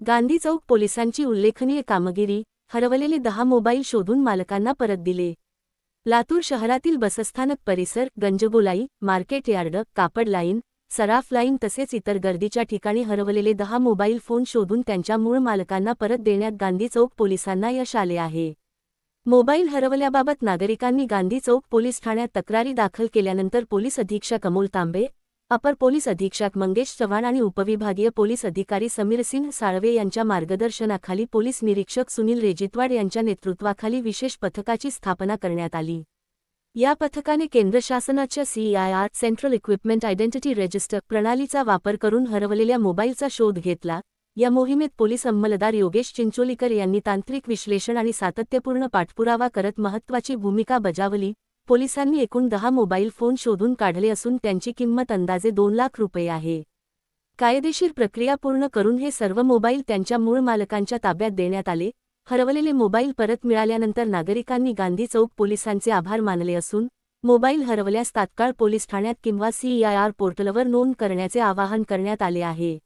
गांधी चौक पोलिसांची उल्लेखनीय कामगिरी, हरवलेले 10 मोबाईल शोधून मालकांना परत दिले. लातूर शहरातील बसस्थानक परिसर, गंजगोलाई, मार्केट यार्ड, कापड लाईन, सराफ लाईन तसेच इतर गर्दीच्या ठिकाणी हरवलेले 10 मोबाईल फोन शोधून त्यांच्या मूळ मालकांना परत देण्यात गांधी चौक पोलिसांना यश आले आहे. मोबाईल हरवल्याबाबत नागरिकांनी गांधी चौक पोलीस ठाण्यात तक्रारी दाखल केल्यानंतर पोलीस अधीक्षक अमोल तांबे, अपर पोलीस अधीक्षक मंगेश चव्हाण आणि उपविभागीय पोलीस अधिकारी समीरसिंह साळवे यांच्या मार्गदर्शनाखाली पोलीस निरीक्षक सुनील रेजितवाड यांच्या नेतृत्वाखाली विशेष पथकाची स्थापना करण्यात आली. या पथकाने केंद्र शासनाच्या CIR central equipment identity register प्रणालीचा वापर करून हरवलेल्या मोबाईलचा शोध घेतला. या मोहिमेत पोलीस अंमलदार योगेश चिंचोलीकर यांनी तांत्रिक विश्लेषण आणि सातत्यपूर्ण पाठपुरावा करत महत्त्वाची भूमिका बजावली. पोलिसांनी एकूण 10 मोबाईल फोन शोधून काढले असून त्यांची किंमत अंदाजे 2 लाख रुपये आहे. कायदेशीर प्रक्रिया पूर्ण करून हे सर्व मोबाईल त्यांच्या मूळ मालकांच्या ताब्यात देण्यात आले. हरवलेले मोबाईल परत मिळाल्यानंतर नागरिकांनी गांधी चौक पोलिसांचे आभार मानले असून मोबाईल हरवल्यास तात्काळ पोलीस ठाण्यात किंवा CIR पोर्टलवर नोंद करण्याचे आवाहन करण्यात आले आहे.